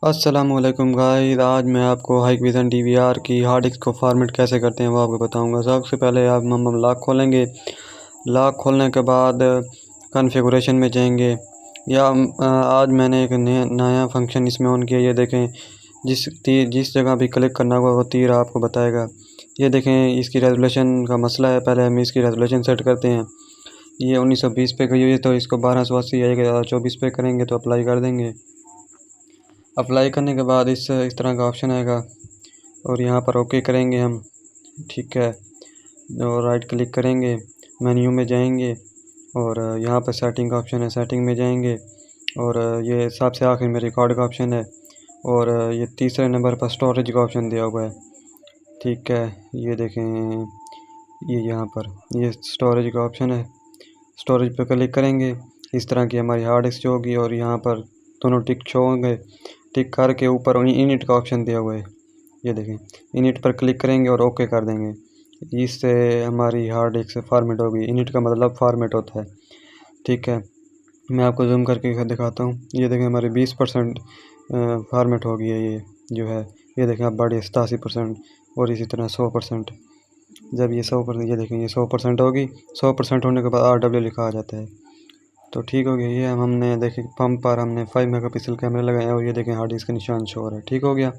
अस्सलामुअलैकुम गाइस। आज मैं आपको Hikvision DVR की हार्ड डिस्क को फॉर्मेट कैसे करते हैं वो आपको बताऊंगा। सबसे पहले आप हम लॉक खोलेंगे। लॉक खोलने के बाद कॉन्फ़िगरेशन में जाएंगे। आज मैंने एक नया फंक्शन इसमें ऑन किया। ये देखें, जिस जगह भी क्लिक करना होगा वो तीर आपको बताएगा। ये देखें, इसकी रेजोल्यूशन का मसला है। पहले हम इसकी रेजोल्यूशन सेट करते हैं। ये 1920 पे गई है तो इसको 1280 आएगा। 24 पे करेंगे तो अप्लाई कर देंगे। अप्लाई करने के बाद इस तरह का ऑप्शन आएगा और यहाँ पर ओके करेंगे हम। ठीक है, और राइट क्लिक करेंगे, मेन्यू में जाएंगे और यहाँ पर सेटिंग का ऑप्शन है, सेटिंग में जाएंगे और ये सबसे आखिर में रिकॉर्ड का ऑप्शन है और ये तीसरे नंबर पर स्टोरेज का ऑप्शन दिया हुआ है। ठीक है, ये देखें, ये यहाँ पर ये स्टोरेज का ऑप्शन है। स्टोरेज पर क्लिक करेंगे, इस तरह की हमारी हार्ड डिस्क होगी और यहाँ पर दोनों टिक शो होंगे। टिक करके ऊपर इनिट का ऑप्शन दिया हुआ है, ये देखें, इनिट पर क्लिक करेंगे और ओके कर देंगे। इससे हमारी हार्ड डिस्क फॉर्मेट होगी। इनिट का मतलब फॉर्मेट होता है। ठीक है, मैं आपको जूम करके दिखाता हूँ। ये देखें, हमारी 20% फॉर्मेट हो गई है। ये जो है, ये देखें, अब बढ़ी 87% और इसी तरह 100%। जब ये 100%, ये देखें, ये 100% होगी। 100% होने के बाद RW लिखा आ जाता है। तो ठीक हो गया। ये हमने देखें, पंप पर हमने 5 मेगापिक्सल कैमरा लगाया और ये देखें हार्ड डिस्क का निशान शो हो रहा है। ठीक हो गया।